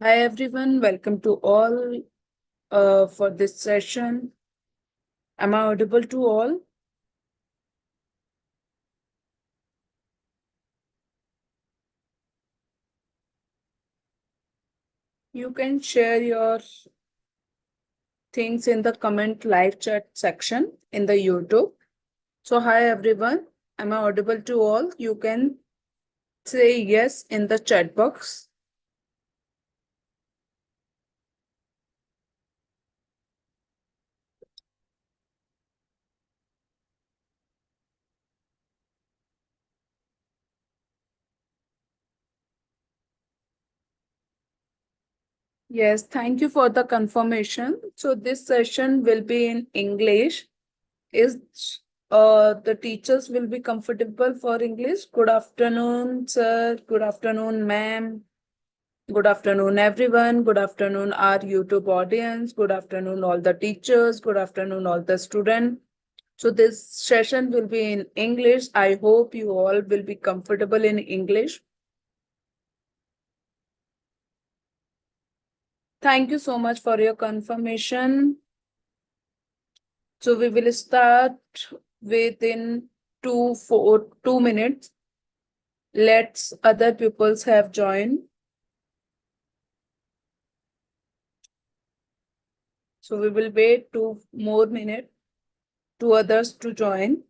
Hi everyone, welcome to all for this session. Am I audible to all? You can share your things in the comment live chat section in the YouTube. So hi everyone, am I audible to all? You can say yes in the chat box. Yes, thank you for the confirmation. So this session will be in English. Is the teachers will be comfortable for English? Good afternoon, sir. Good afternoon, ma'am. Good afternoon, everyone. Good afternoon, our YouTube audience. Good afternoon, all the teachers. Good afternoon, all the students. So this session will be in English. I hope you all will be comfortable in English. Thank you so much for your confirmation. So we will start within 2 minutes. Let's other pupils have joined. So we will wait 2 more minutes to others to join.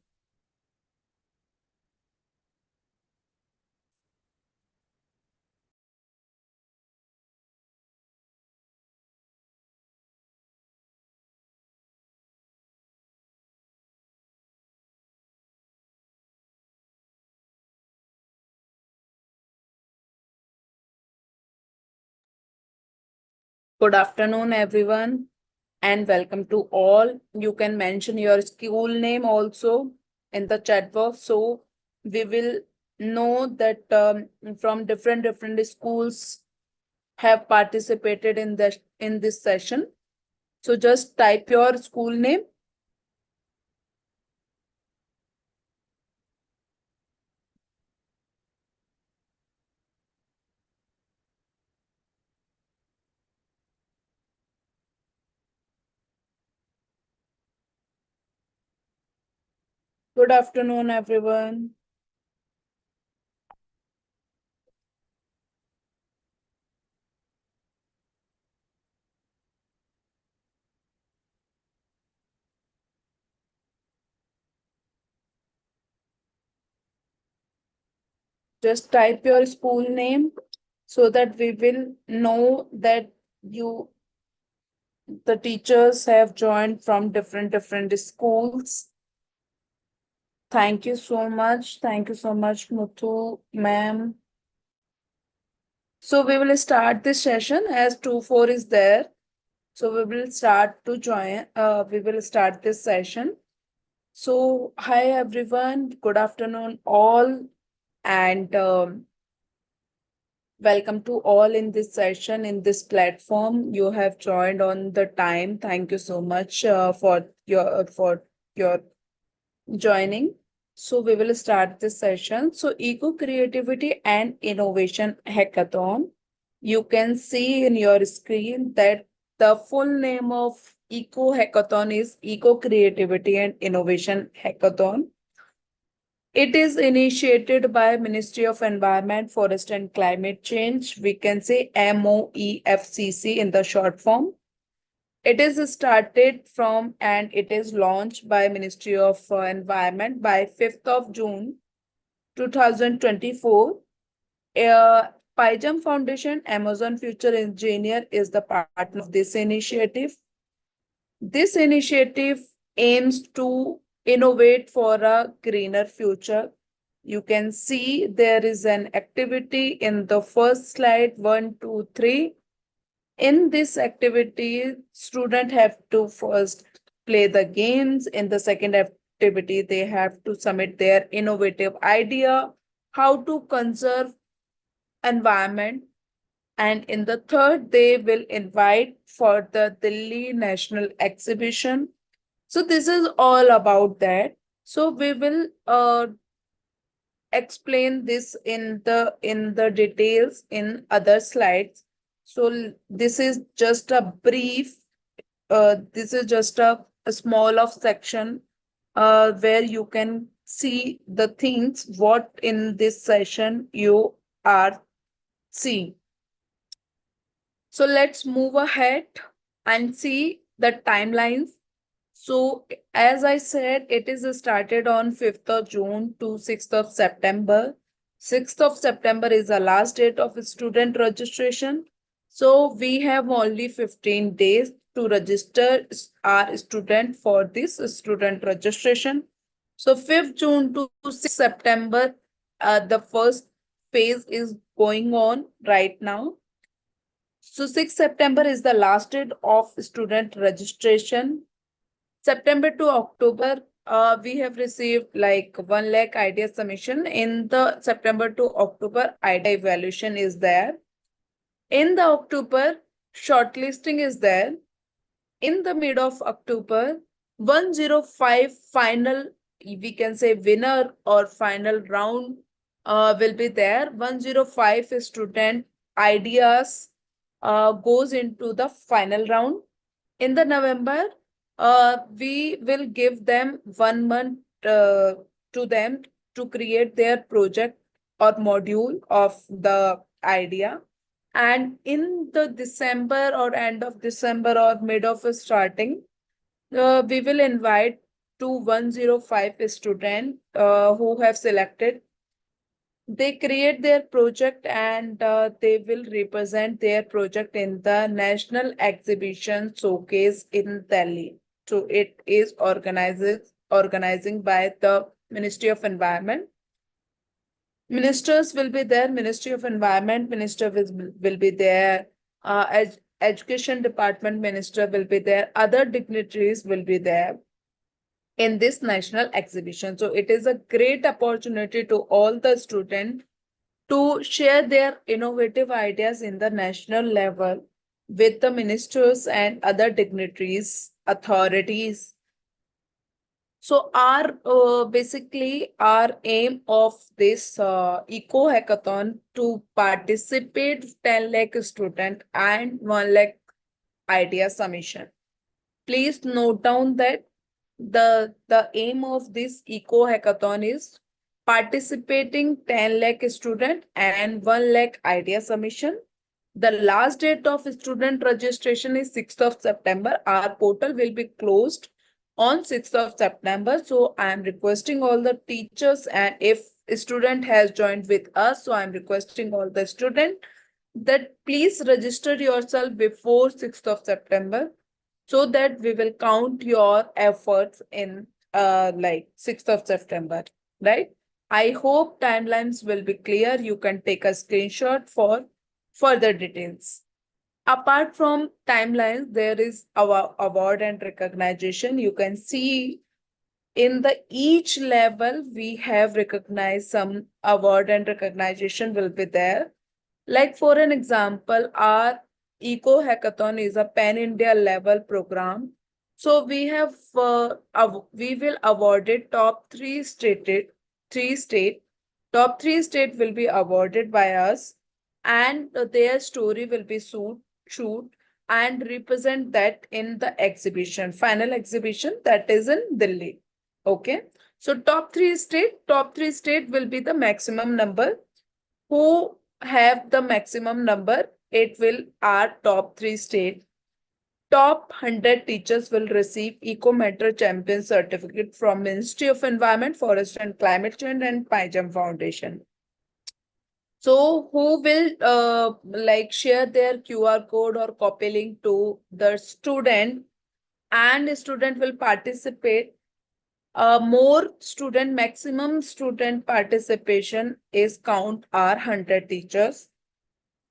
Good afternoon, everyone, and welcome to all. You can mention your school name also in the chat box, so we will know that from different schools have participated in this session. So just type your school name. Good afternoon, everyone. Just type your school name so that we will know that you the teachers have joined from different schools. Thank you so much. Thank you so much, Muthu, ma'am. So we will start this session as 2-4 is there. So we will start to join. We will start this session. So hi everyone. Good afternoon all, and welcome to all in this session in this platform. You have joined on the time. Thank you so much for your joining. So we will start this session. So Eco Creativity and Innovation Hackathon. You can see in your screen that the full name of Eco-hackathon is Eco Creativity and Innovation Hackathon. It is initiated by Ministry of Environment, Forest and Climate Change. We can say MOEFCC in the short form. It is started from and it is launched by Ministry of Environment by 5th of June 2024. Pijam Foundation, Amazon Future Engineer is the partner of this initiative. This initiative aims to innovate for a greener future. You can see there is an activity in the first slide, 1, 2, 3. In this activity, students have to first play the games. In the second activity, they have to submit their innovative idea, how to conserve environment. And in the third, they will invite for the Delhi National Exhibition. So this is all about that. So we will explain this in the details in other slides. So this is just a brief, this is just a small of section where you can see the things what in this session you are seeing. So let's move ahead and see the timelines. So as I said, it is started on 5th of June to 6th of September. 6th of September is the last date of student registration. So we have only 15 days to register our student for this student registration. So 5th June to 6th September, the first phase is going on right now. So 6th September is the last date of student registration. September to October, we have received like 1 lakh idea submission. In the September to October, idea evaluation is there. In the October, shortlisting is there. In the mid of October, 105 final, we can say winner or final round will be there. 105 student ideas goes into the final round. In the November, we will give them 1 month to them to create their project or module of the idea. And in the December or end of December or mid of a starting, we will invite to 105 students who have selected. They create their project and they will represent their project in the National Exhibition Showcase in Delhi. So it is organizing by the Ministry of Environment. Ministers will be there. Ministry of Environment minister will be there. Education Department minister will be there. Other dignitaries will be there in this national exhibition. So it is a great opportunity to all the students to share their innovative ideas in the national level with the ministers and other dignitaries, authorities. So our basically our aim of this eco-hackathon to participate 10 lakh student and 1 lakh idea submission. Please note down that the aim of this eco-hackathon is participating 10 lakh student and 1 lakh idea submission. The last date of student registration is 6th of September. Our portal will be closed on 6th of September. So I am requesting all the teachers, and if a student has joined with us, so I am requesting all the student that please register yourself before 6th of September so that we will count your efforts in like 6th of September, right? I hope timelines will be clear. You can take a screenshot for further details. Apart from timelines, there is our award and recognition. You can see in the each level we have recognized some award and recognition will be there. Like for an example, our Eco-hackathon is a pan-India level program. So we have we will awarded three state. Top three state will be awarded by us, and their story will be shoot and represent that in the exhibition, final exhibition that is in Delhi. Okay. So top three state will be the maximum number who have the maximum number. It will our top three state. Top 100 teachers will receive Eco Mentor Champion certificate from Ministry of Environment, Forest and Climate Change and Pajam Foundation. So who will like share their QR code or copy link to the student, and student will participate. More student, maximum student participation is count are 100 teachers.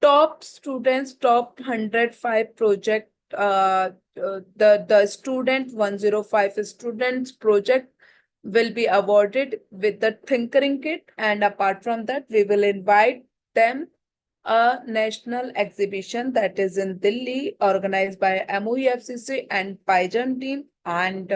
Top students, top 105 project, the student 105 students project will be awarded with the tinkering kit, and apart from that we will invite them a national exhibition that is in Delhi organized by MOEFCC and Paijan team, and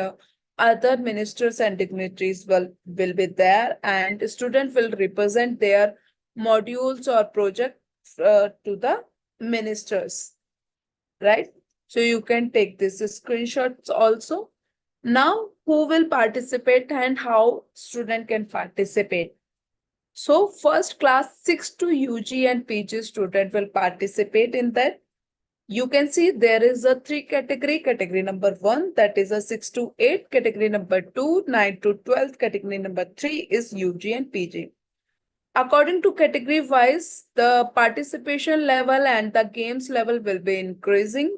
other ministers and dignitaries will be there, and students will represent their modules or project to the ministers, right? So you can take this screenshots also. Now, who will participate and how student can participate? So first class 6 to UG and PG student will participate in that. You can see there is a three category. Category number 1, that is a 6 to 8. Category number 2, 9 to 12. Category number 3 is UG and PG. According to category wise, the participation level and the games level will be increasing.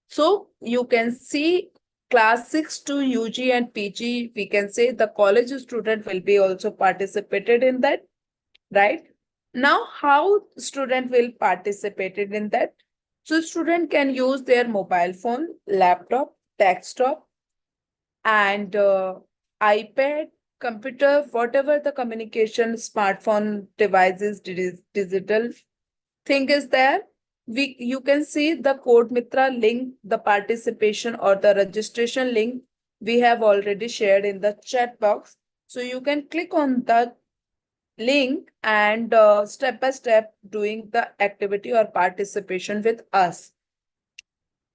So you can see class 6 to UG and PG, we can say the college student will be also participated in that, right? Now, how student will participate in that? So student can use their mobile phone, laptop, desktop, and iPad, computer, whatever the communication smartphone devices, digital thing is there. You can see the Code Mitra link, the participation or the registration link we have already shared in the chat box. So you can click on the link and step by step doing the activity or participation with us.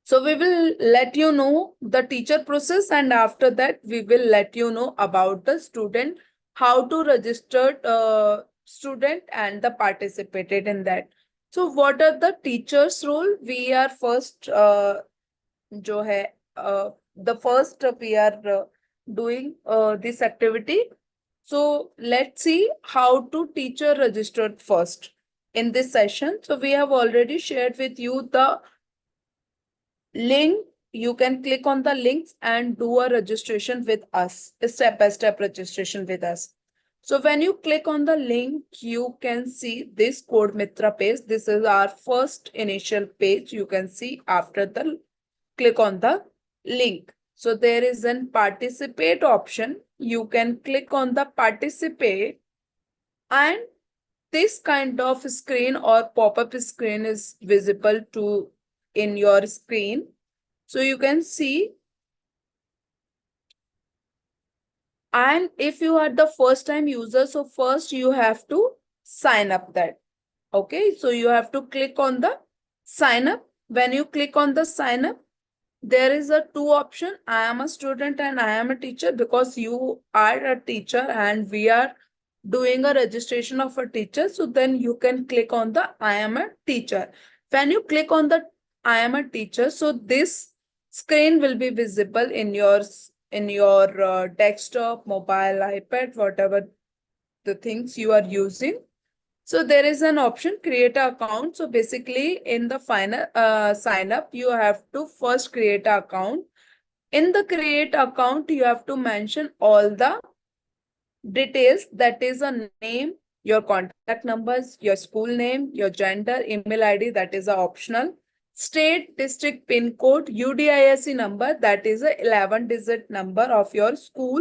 So we will let you know the teacher process, and after that we will let you know about the student, how to register student and the participated in that. So what are the teachers role? We are first जो है the first we are doing this activity. So let's see how to teacher registered first in this session. So we have already shared with you the link. You can click on the links and do a registration with us, a step-by-step registration with us. So when you click on the link, you can see this Code Mitra page. This is our first initial page. You can see after the click on the link. So there is an participate option. You can click on the participate, and this kind of screen or pop-up screen is visible to in your screen. So you can see, and if you are the first time user, so first you have to sign up that. Okay, so you have to click on the sign up. When you click on the sign up, there is a two option. I am a student and I am a teacher, because you are a teacher and we are doing a registration of a teacher. So then you can click on the I am a teacher. When you click on the I am a teacher, so this screen will be visible in your desktop, mobile, iPad, whatever the things you are using. So there is an option create an account. So basically in the final sign up, you have to first create an account. In the create account, you have to mention all the details, that is a name, your contact numbers, your school name, your gender, email ID, that is a optional. State, district, pin code, UDISC number, that is a 11-digit number of your school.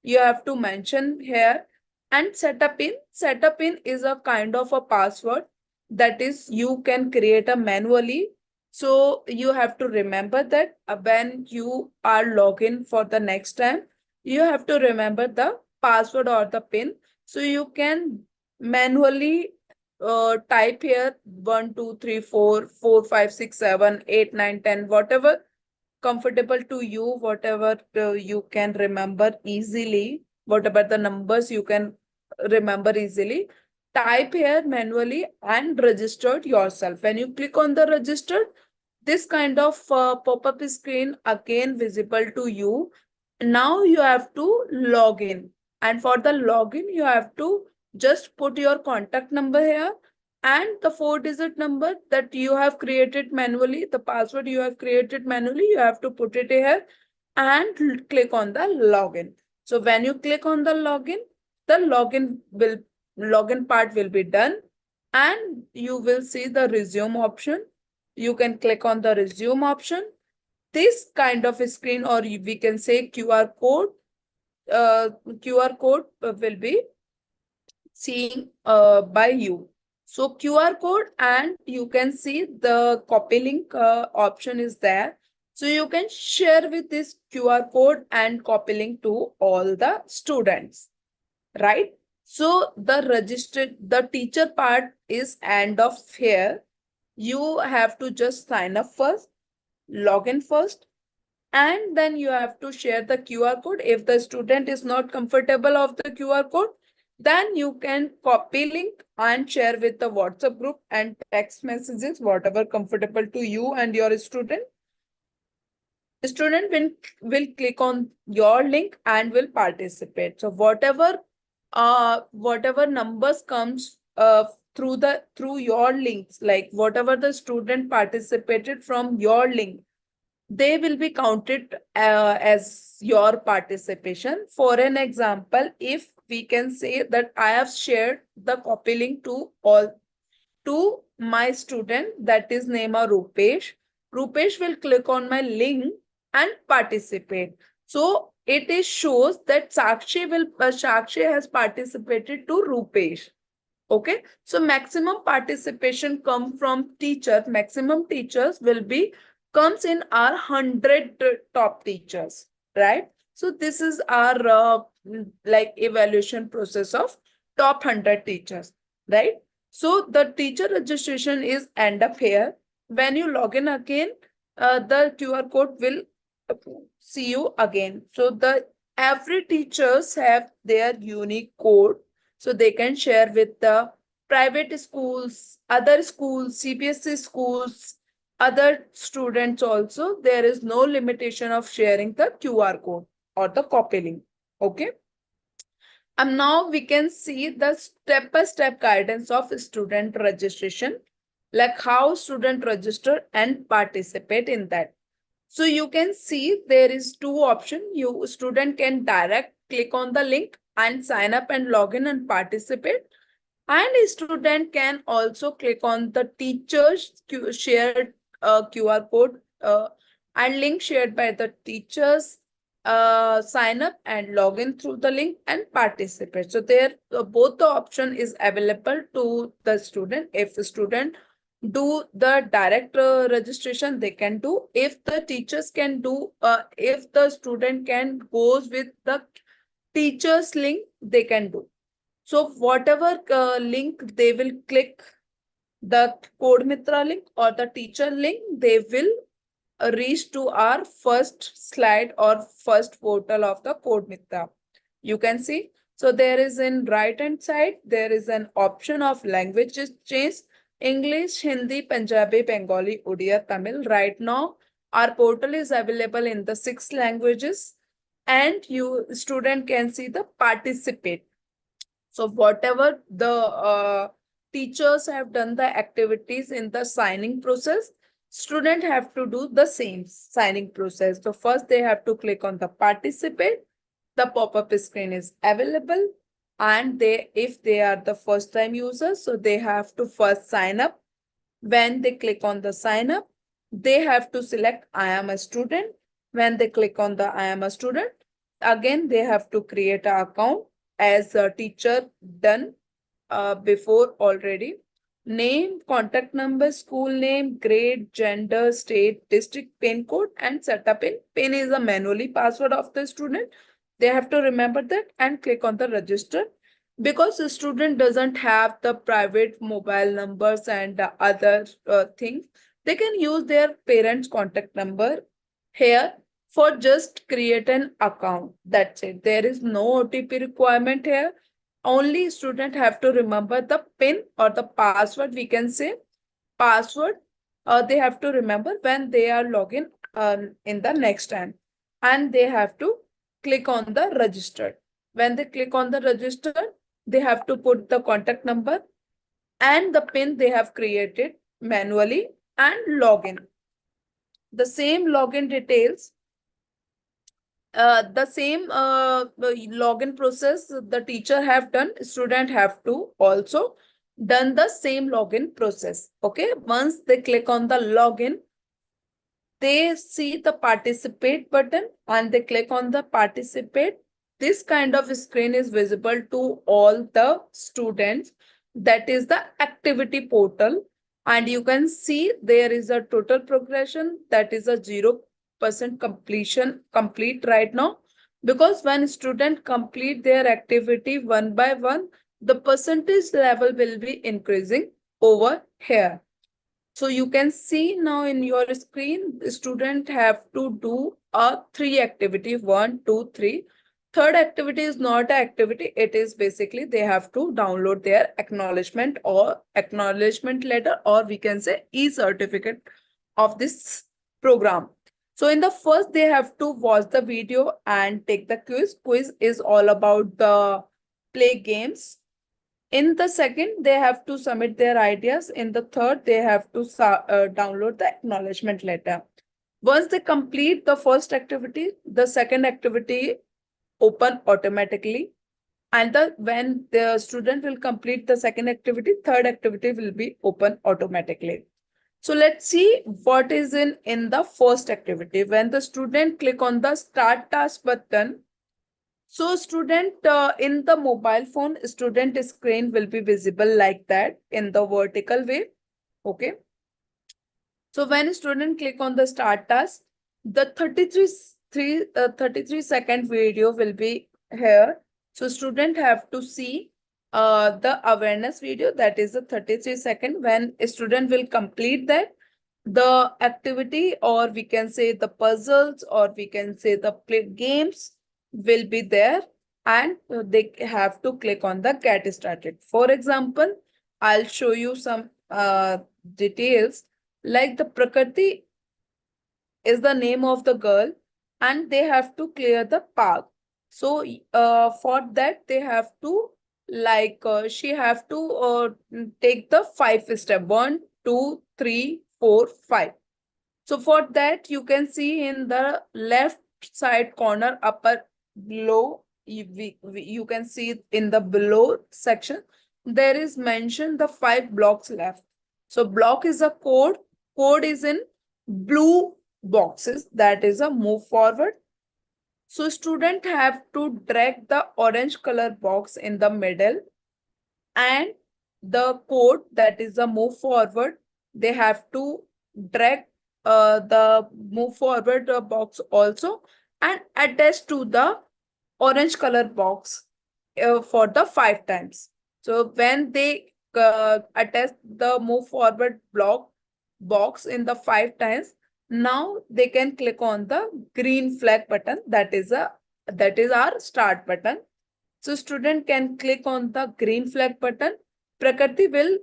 You have to mention here. And setup in. Setup in is a kind of a password that is you can create a manually. So you have to remember that when you are login for the next time, you have to remember the password or the pin. So you can manually type here 1, 2, 3, 4, 4, 5, 6, 7, 8, 9, 10, whatever comfortable to you, whatever you can remember easily, whatever the numbers you can remember easily. Type here manually and registered yourself. When you click on the registered, this kind of pop-up screen again visible to you. Now you have to log in, and for the login you have to just put your contact number here and the 4-digit number that you have created manually, the password you have created manually, you have to put it here and click on the login. So when you click on the login part will be done, and you will see the resume option. You can click on the resume option. This kind of a screen, or we can say QR code will be seen by you. So QR code, and you can see the copy link option is there. So you can share with this QR code and copy link to all the students, right? So the teacher part is end of here. you have to just sign up first, log in first, and then you have to share the QR code. If the student is not comfortable of the QR code, then you can copy link and share with the WhatsApp group and text messages, whatever comfortable to you and your student. Student will click on your link and will participate. So whatever numbers comes through your links, like whatever the student participated from your link, they will be counted as your participation. For an example, if we can say that I have shared the copy link to my student, that is name of Rupesh. Rupesh will click on my link and participate. So it is shows that Sakshi has participated to Rupesh. Okay, so maximum participation come from teachers. Maximum teachers will be comes in our 100 top teachers, right? So this is our like evaluation process of top 100 teachers, right? So the teacher registration is end up here. When you log in again, the QR code will see you again. So the every teachers have their unique code, so they can share with the private schools, other schools, CBSE schools, other students also. There is no limitation of sharing the QR code or the copy link. Okay. And now we can see the step-by-step guidance of student registration, like how student register and participate in that. So you can see there is two options. You student can direct click on the link and sign up and log in and participate. And a student can also click on the teacher's shared QR code and link shared by the teachers, sign up and log in through the link and participate. So there both the option is available to the student. If the student do the direct registration, they can do. If the teachers can do, if the student can goes with the teacher's link, they can do. So whatever link they will click, the Code Mitra link or the teacher link, they will reach to our first slide or first portal of the Code Mitra. You can see. So there is in right hand side, there is an option of languages change: English, Hindi, Punjabi, Bengali, Odia, Tamil. Right now, our portal is available in the 6 languages, and you student can see the participate. So whatever the teachers have done the activities in the signing process, student have to do the same signing process. So first they have to click on the participate. The pop-up screen is available, and if they are the first time users, so they have to first sign up. When they click on the sign up, they have to select I am a student. When they click on the I am a student, again they have to create an account as a teacher done before already. Name, contact number, school name, grade, gender, state, district, pin code, and setup in. Pin is a manually password of the student. They have to remember that and click on the register. Because the student doesn't have the private mobile numbers and other things, they can use their parents' contact number here for just create an account. That's it. There is no OTP requirement here. Only student have to remember the PIN or the password. We can say password. They have to remember when they are login in the next time, and they have to click on the registered. When they click on the registered, they have to put the contact number and the PIN they have created manually and login. The same login details, the same login process the teacher have done, student have to also done the same login process. Okay, once they click on the login, they see the participate button and they click on the participate. This kind of screen is visible to all the students. That is the activity portal. And you can see there is a total progression, that is a 0% completion complete right now. Because when student complete their activity one by one, the percentage level will be increasing over here. So you can see now in your screen, the student have to do a 3 activity, 1, 2, 3. Third activity is not an activity. It is basically they have to download their acknowledgement letter, or we can say e-certificate of this program. So in the first, they have to watch the video and take the quiz. Quiz is all about the play games. In the second, they have to submit their ideas. In the third, they have to download the acknowledgement letter. Once they complete the first activity, the second activity open automatically. And when the student will complete the second activity, third activity will be open automatically. So let's see what is in the first activity. When the student click on the start task button, so student in the mobile phone, student screen will be visible like that in the vertical way. Okay. So when student click on the start task, the 33-second video will be here. So student have to see the awareness video, that is the 33 second. When a student will complete that, the activity, or we can say the puzzles, or we can say the play games will be there, and they have to click on the get started. For example, I'll show you some details, like the Prakriti is the name of the girl, and they have to clear the park. So for that they have to, she have to take the 5 step, 1, 2, 3, 4, 5. So for that, you can see in the left side corner upper below, you can see in the below section, there is mentioned the 5 blocks left. So block is a code. Code is in blue boxes. That is a move forward. So student have to drag the orange color box in the middle, and the code, that is a move forward, they have to drag the move forward box also, and attach to the orange color box for the 5 times. So when they attach the move forward block box in the 5 times, now they can click on the green flag button, that is our start button. So student can click on the green flag button. Prakriti will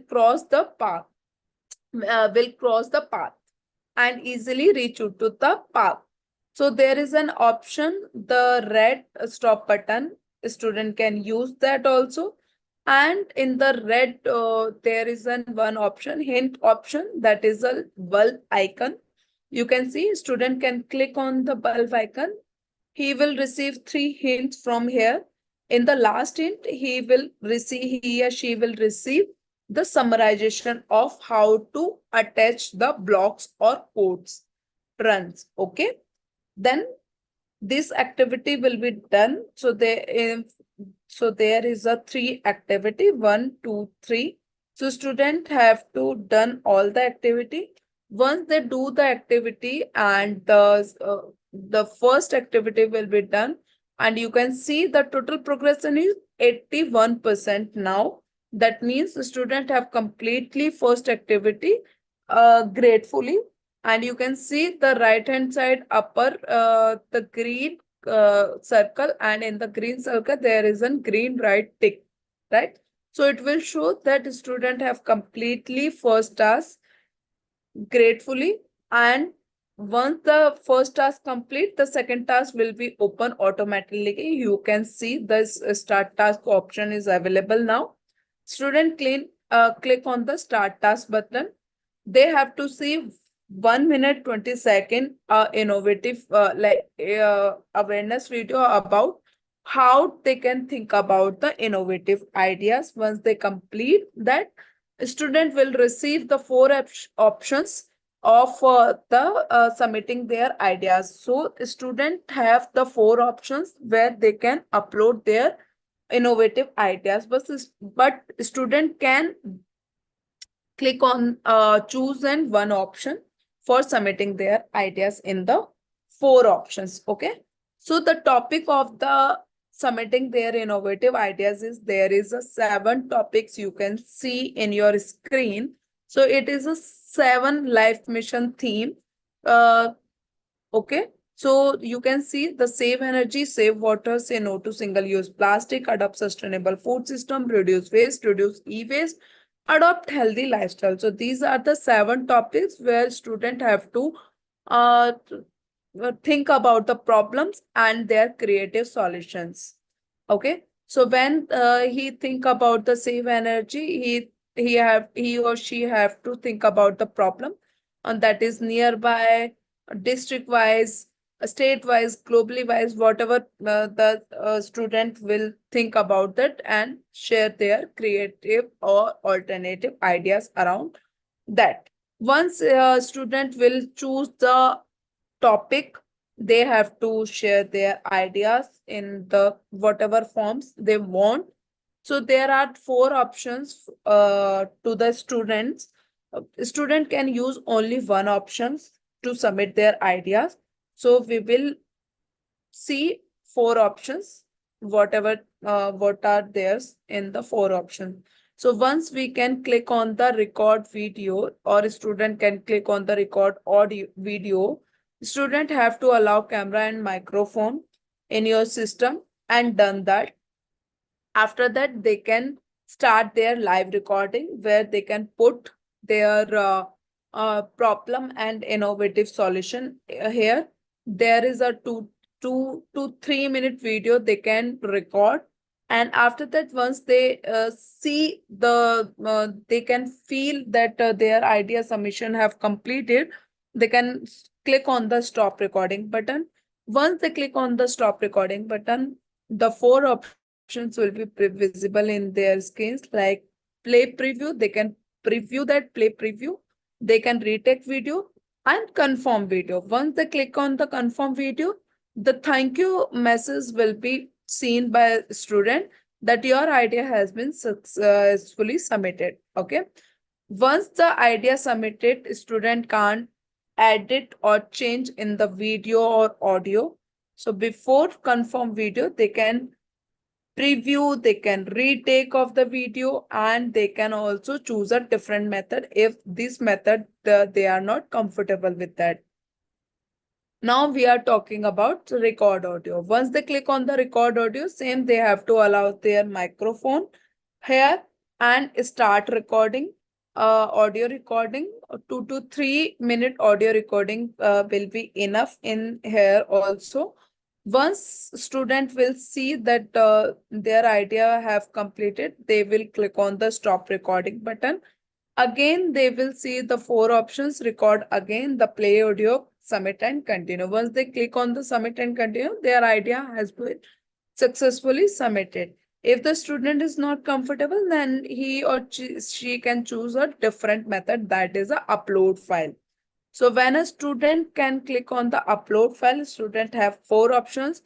cross the path, and easily reach you to the path. So there is an option, the red stop button. Student can use that also. And in the red, there is one option, hint option, that is a bulb icon. You can see student can click on the bulb icon. He will receive 3 hints from here. In the last hint, he or she will receive the summarization of how to attach the blocks or codes runs. Okay. Then this activity will be done. So there is a 3 activity, 1, 2, 3. So student have to done all the activity. Once they do the activity, and the first activity will be done, and you can see the total progression is 81% now. That means the student have completely first activity gratefully. And you can see the right hand side upper, the green circle, and in the green circle there is a green right tick, right? So it will show that student have completely first task gratefully. And once the first task complete, the second task will be open automatically. You can see this start task option is available now. Student click on the start task button. They have to see 1 minute 20 second innovative awareness video about how they can think about the innovative ideas. Once they complete that, student will receive the 4 options of the submitting their ideas. So student have the 4 options where they can upload their innovative ideas, but student can click on choose and one option for submitting their ideas in the 4 options. Okay. So the topic of the submitting their innovative ideas is, there is a 7 topics you can see in your screen. So it is a 7 life mission theme. Uh, Okay, so you can see the save energy, save water, say no to single-use plastic, adopt sustainable food system, reduce waste, reduce e-waste, adopt healthy lifestyle. So these are the 7 topics where student have to uh, think about the problems and their creative solutions. Okay, so when he think about the save energy, he or she have to think about the problem, and that is nearby, district wise, state wise, globally wise, whatever the student will think about that and share their creative or alternative ideas around that. Once a student will choose the topic, they have to share their ideas in the whatever forms they want. So there are 4 options to the students. Student can use only one options to submit their ideas. So we will see 4 options, whatever what are theirs in the 4 options. So once we can click on the record video, or a student can click on the record audio video, student have to allow camera and microphone in your system, and done that. After that, they can start their live recording where they can put their problem and innovative solution here. There is a 2 to 3 minute video they can record, and after that, once they see they can feel that their idea submission have completed, they can click on the stop recording button. Once they click on the stop recording button, the 4 options will be visible in their screens, like play preview. They can preview that, play preview. They can retake video and confirm video. Once they click on the confirm video, the thank you message will be seen by student that your idea has been successfully submitted. Okay. Once the idea submitted, student can't edit or change in the video or audio. So before confirm video, they can preview, they can retake of the video, and they can also choose a different method if this method they are not comfortable with that. Now we are talking about record audio. Once they click on the record audio, same they have to allow their microphone here and start recording. Audio recording, 2 to 3 minute audio recording will be enough in here also. Once student will see that their idea have completed, they will click on the stop recording button. Again, they will see the 4 options: record again, the play audio, submit and continue. Once they click on the submit and continue, their idea has been successfully submitted. If the student is not comfortable, then he or she can choose a different method, that is a upload file. So when a student can click on the upload file, student have 4 options: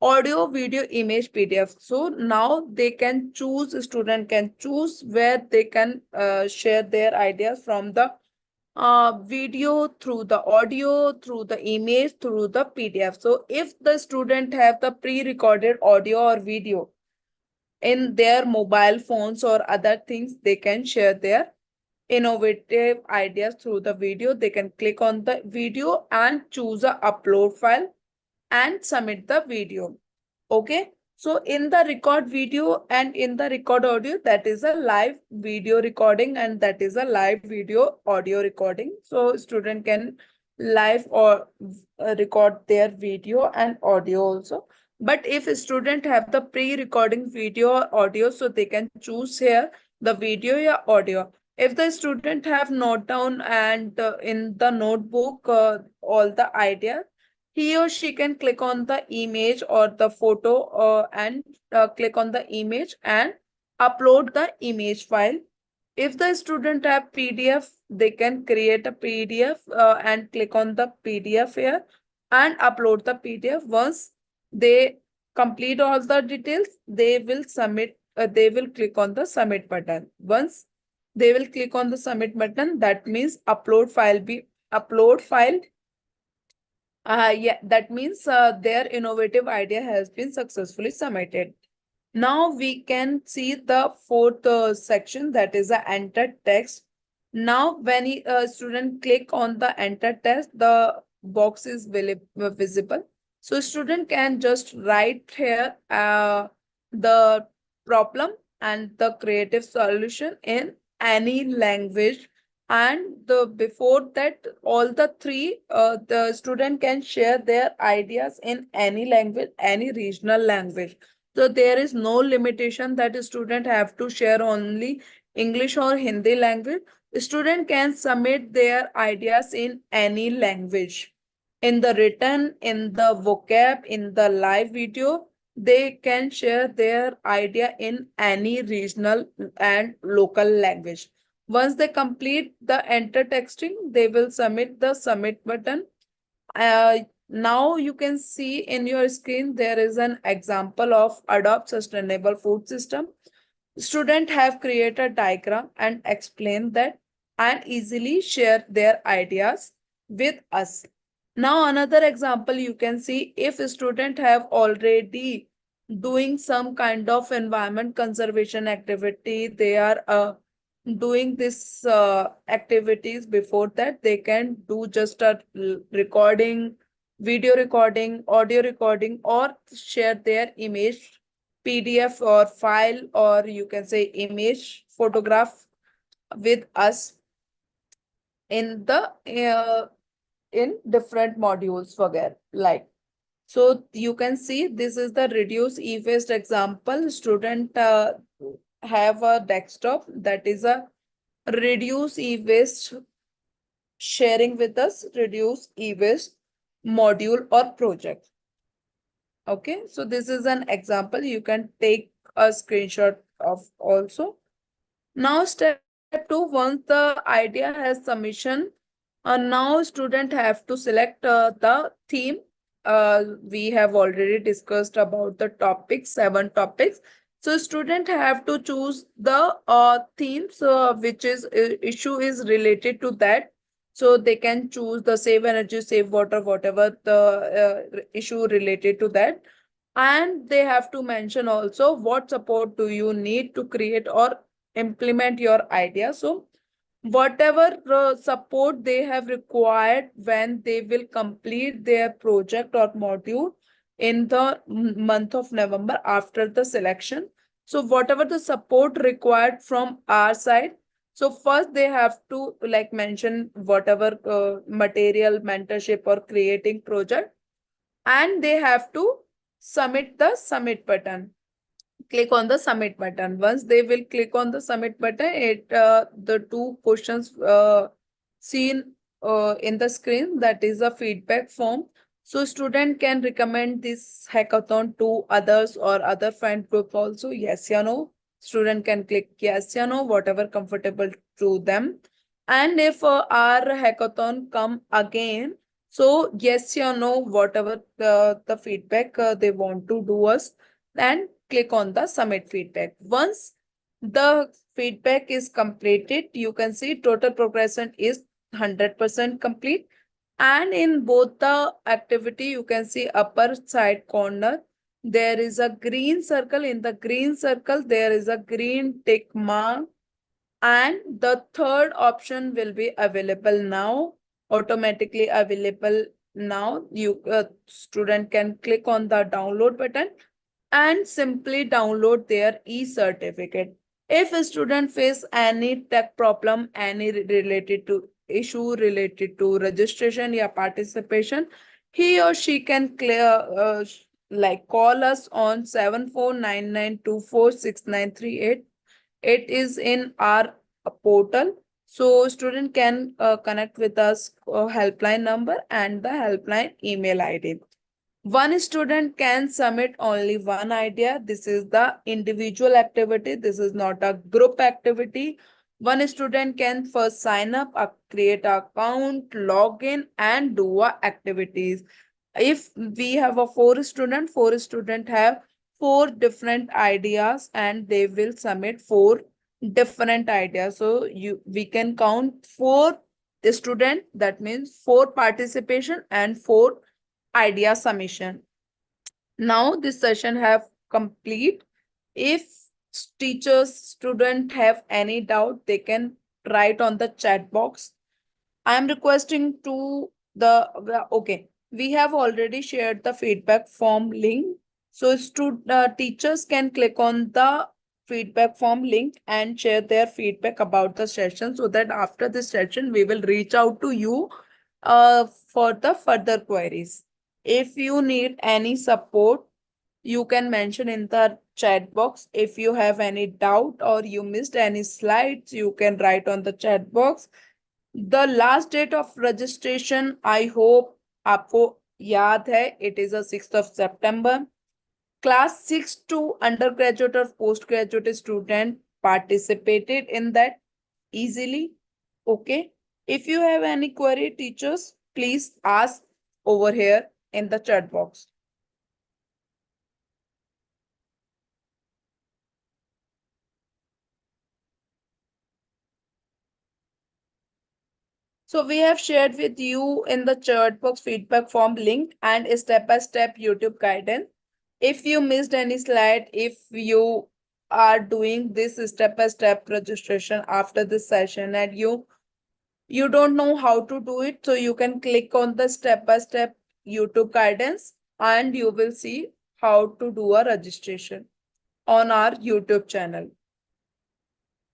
audio, video, image, PDF. So now they can choose, student can choose where they can share their ideas from the video, through the audio, through the image, through the PDF. So if the student have the pre-recorded audio or video in their mobile phones or other things, they can share their innovative ideas through the video. They can click on the video and choose a upload file and submit the video. Okay. So in the record video and in the record audio, that is a live video recording and that is a live video audio recording. So student can live or record their video and audio also. But if a student have the pre-recording video or audio, so they can choose here the video or audio. If the student have note down and in the notebook all the idea, he or she can click on the image or the photo and click on the image and upload the image file. If the student have PDF, they can create a PDF and click on the PDF here and upload the PDF. Once they complete all the details, they will submit, they will click on the submit button. Once they will click on the submit button, that means upload file. Yeah, that means their innovative idea has been successfully submitted. Now we can see the fourth section, that is the enter text. Now, when a student click on the enter test, the box is visible. So student can just write here the problem and the creative solution in any language. And the before that, all the three, the student can share their ideas in any language, any regional language. So there is no limitation that a student have to share only English or Hindi language. Student can submit their ideas in any language. In the written, in the vocab, in the live video, they can share their idea in any regional and local language. Once they complete the enter texting, they will submit the submit button. Now you can see in your screen there is an example of adopt sustainable food system. Students have created a diagram and explained that and easily share their ideas with us. Now another example you can see, if students have already doing some kind of environment conservation activity, they are doing this activities before that, they can do just a recording, video recording, audio recording, or share their image PDF or file, or you can say image photograph with us in the in different modules forget like. So you can see this is the reduce e-waste example. Student have a desktop that is a reduce e-waste sharing with us reduce e-waste module or project. Okay, so this is an example. You can take a screenshot of also. Now step two, once the idea has submission, now student have to select the theme. We have already discussed about the topics, 7 topics. So student have to choose the themes which is issue is related to that. So they can choose the save energy, save water, whatever the issue related to that. And they have to mention also what support do you need to create or implement your idea. So whatever support they have required when they will complete their project or module in the month of November after the selection. So whatever the support required from our side, so first they have to like mention whatever material, mentorship or creating project, and they have to submit the submit button. Click on the submit button. Once they will click on the submit button, it the two questions seen in the screen, that is a feedback form. So student can recommend this hackathon to others or other friend group also. Yes or no. Student can click yes or no, whatever comfortable to them. And if our hackathon come again, so yes or no, whatever the feedback they want to do us, and click on the submit feedback. Once the feedback is completed, you can see total progression is 100% complete. And in both the activity, you can see upper side corner, there is a green circle. In the green circle, there is a green tick mark, and the third option will be available now, automatically available now. You student can click on the download button and simply download their e-certificate. If a student face any tech problem, any related to issue related to registration or participation, he or she can clear like call us on 7499246938. It is in our portal. So student can connect with us helpline number and the helpline email ID. One student can submit only one idea. This is the individual activity. This is not a group activity. One student can first sign up, create an account, log in, and do activities. If we have a four student have four different ideas and they will submit four different ideas. So we can count four student. That means four participation and four idea submission. Now this session have complete. If teachers, student have any doubt, they can write on the chat box. I am requesting to okay. We have already shared the feedback form link. So teachers can click on the feedback form link and share their feedback about the session, so that after this session we will reach out to you for the further queries. If you need any support, you can mention in the chat box. If you have any doubt or you missed any slides, you can write on the chat box. The last date of registration, I hope आपको याद है, it is a 6th of September. Class 6 to undergraduate or postgraduate student participated in that easily. Okay. If you have any query, teachers, please ask over here in the chat box. So we have shared with you in the chat box feedback form link and a step-by-step YouTube guidance. If you missed any slide, if you are doing this step-by-step registration after this session and you don't know how to do it, so you can click on the step-by-step YouTube guidance and you will see how to do a registration on our YouTube channel.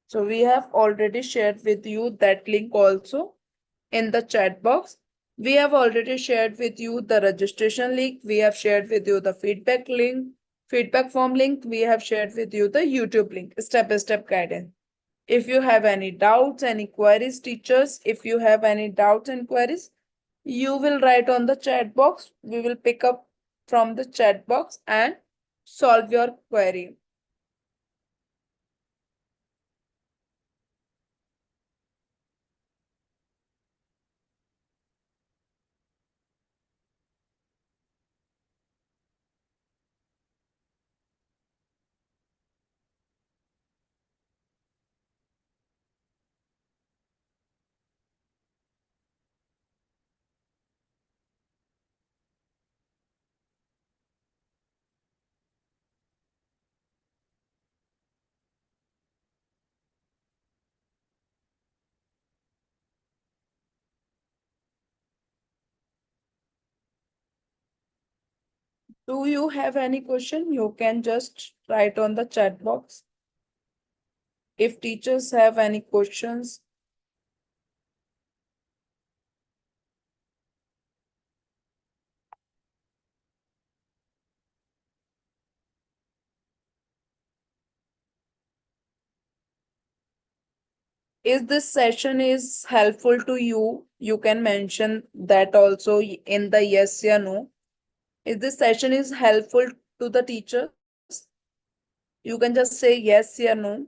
So we have already shared with you that link also in the chat box. We have already shared with you the registration link. We have shared with you the feedback link, feedback form link. We have shared with you the YouTube link, step-by-step guidance. If you have any doubts, any queries, teachers, if you have any doubts and queries, you will write on the chat box. We will pick up from the chat box and solve your query. Do you have any question? You can just write on the chat box. If teachers have any questions, if this session is helpful to you, you can mention that also in the yes or no. If this session is helpful to the teachers, you can just say yes or no.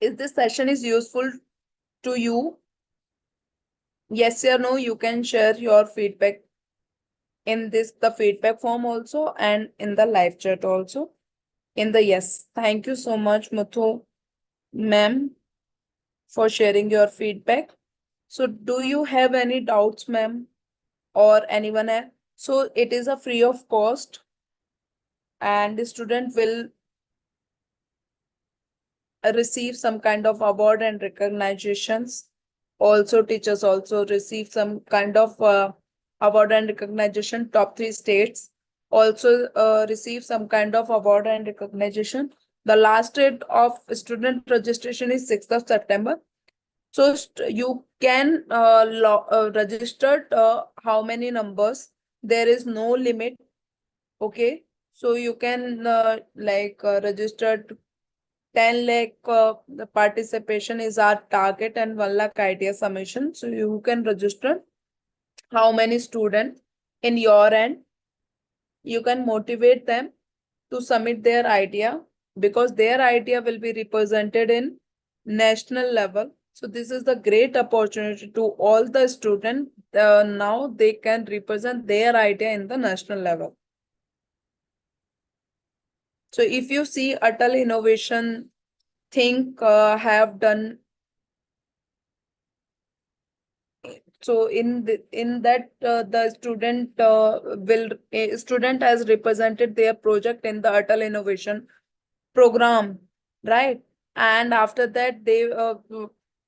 If this session is useful to you, yes or no, you can share your feedback in this the feedback form also and in the live chat also. In the yes. Thank you so much, Muthu ma'am, for sharing your feedback. So do you have any doubts, ma'am, or anyone else? So it is a free of cost and the student will receive some kind of award and recognitions. Also, teachers also receive some kind of award and recognition. Top three states also receive some kind of award and recognition. The last date of student registration is 6th of September. So you can register how many numbers. There is no limit. Okay. So you can register 10 lakh the participation is our target and 1 lakh idea submission. So you can register how many students in your end. You can motivate them to submit their idea because their idea will be represented in national level. So this is the great opportunity to all the students. Now they can represent their idea in the national level. So if you see Atal Innovation think have done, so in that the student has represented their project in the Atal Innovation program, right? And after that they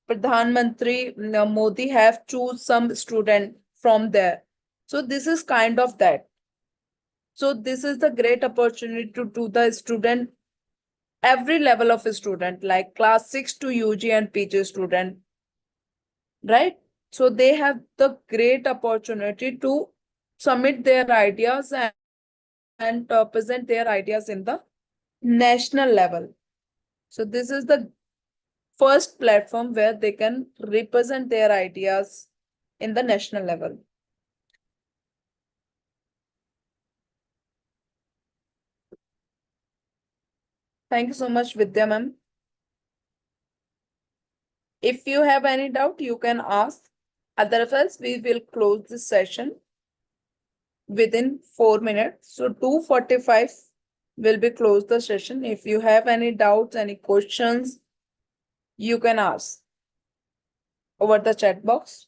Pradhan Mantri Modi have choose some student from there. So this is kind of that. So this is the great opportunity to do the student, every level of a student, like class 6 to UG and PG student, right? So they have the great opportunity to submit their ideas and present their ideas in the national level. So this is the first platform where they can represent their ideas in the national level. Thank you so much, Vidya ma'am. If you have any doubt, you can ask. Otherwise, we will close this session within 4 minutes. So 2:45 will be closed the session. If you have any doubts, any questions, you can ask over the chat box.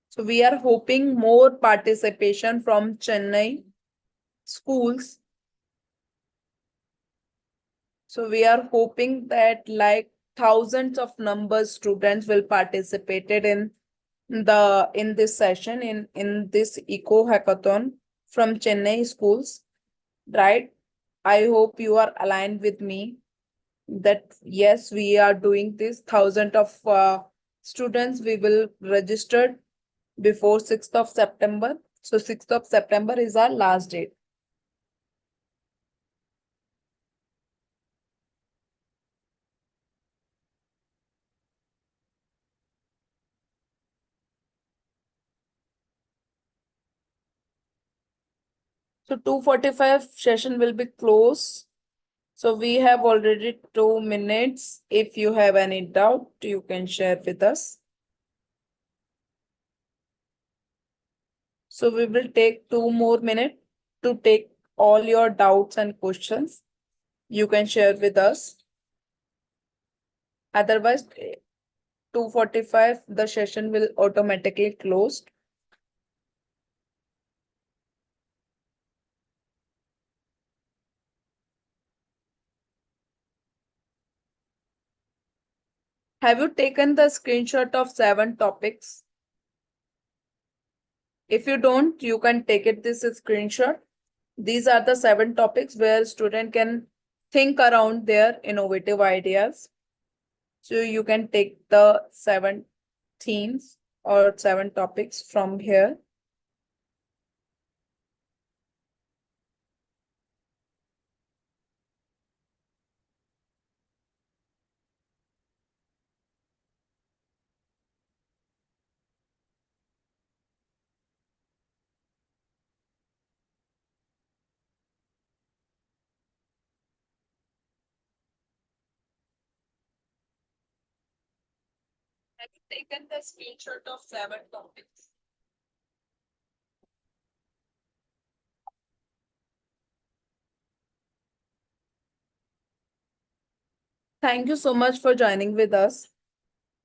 So we are hoping more participation from Chennai schools. So we are hoping that like thousands of numbers students will participated in this session in this Eco-hackathon from Chennai schools, right? I hope you are aligned with me that yes, we are doing this. Thousands of students we will register before 6th of September. So 6th of September is our last date. So 2:45 session will be closed. So we have already 2 minutes. If you have any doubt, you can share with us. So we will take 2 more minutes to take all your doubts and questions. You can share with us. Otherwise, 2:45, the session will automatically close. Have you taken the screenshot of 7 topics? If you don't, you can take it this screenshot. These are the 7 topics where student can think around their innovative ideas. So you can take the 7 themes or 7 topics from here. Have you taken the screenshot of 7 topics? Thank you so much for joining with us.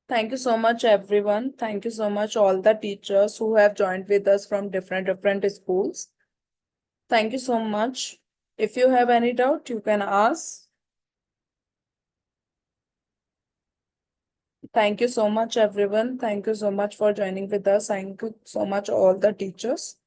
Thank you so much, everyone. Thank you so much, all the teachers who have joined with us from different schools. Thank you so much. If you have any doubt, you can ask. Thank you so much, everyone. Thank you so much for joining with us. Thank you so much, all the teachers.